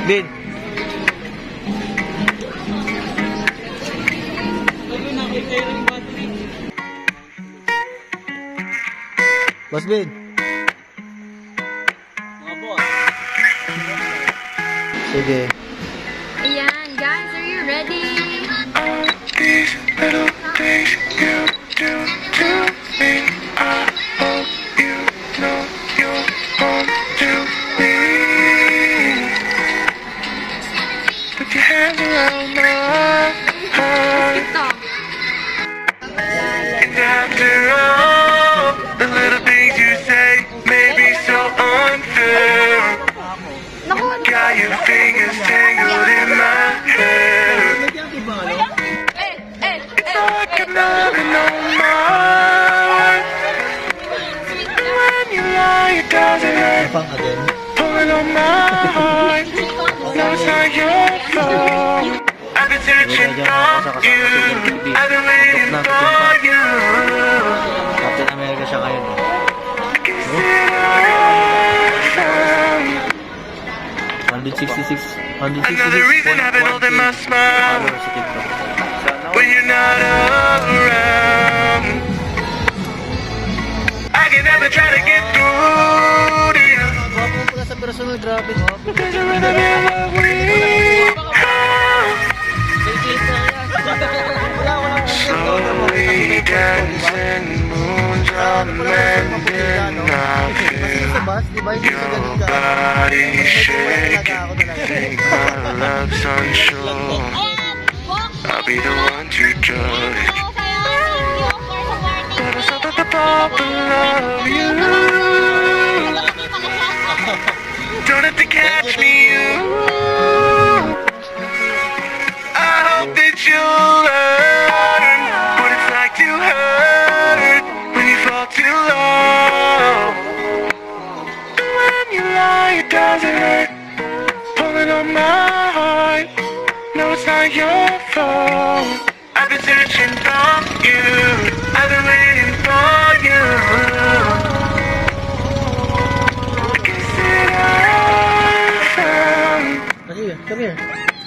Bin. Boss Bin. Sige. Ayan, guys, are you ready? These little things you do to me, I hope you know you're home to me. Put your hands around my heart. And after all the little things you say may be so unfair, got your fingers tangled in my hair. It's like I'm knocking on my heart. When you lie, it doesn't hurt. Pulling on my heart. No, it's not your fault. I've been searching for you. I've been waiting for you. Captain America siya ngayon. Is it I found 166. 166. another reason I've been holding my smile when you're not around? I can never try to get through to you. There's a rhythm in what we have. Slowly dancing, moons are mending. I feel your body shaking. Think my love's unsure. I'll be the one to judge. But I saw that the bubble love you. Don't have to catch me, you. I hope that you'll learn what it's like to hurt when you fall too low. When you lie, it doesn't hurt. Pulling on my heart. No, it's not your fault. I've been searching for you. I've been waiting for you. Is it I found Come here.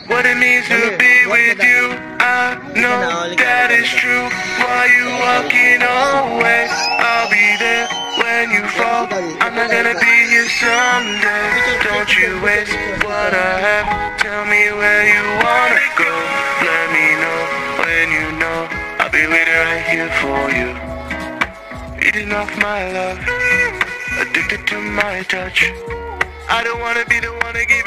what it means to be with you? I know that is true. While you walking away, I'll be there when you fall. I'm not gonna be here someday. Don't you waste what I have. Tell me where you wanna go. Let me know when you know. I'll be waiting right here for you. Eating off my love, addicted to my touch. I don't wanna be the one to give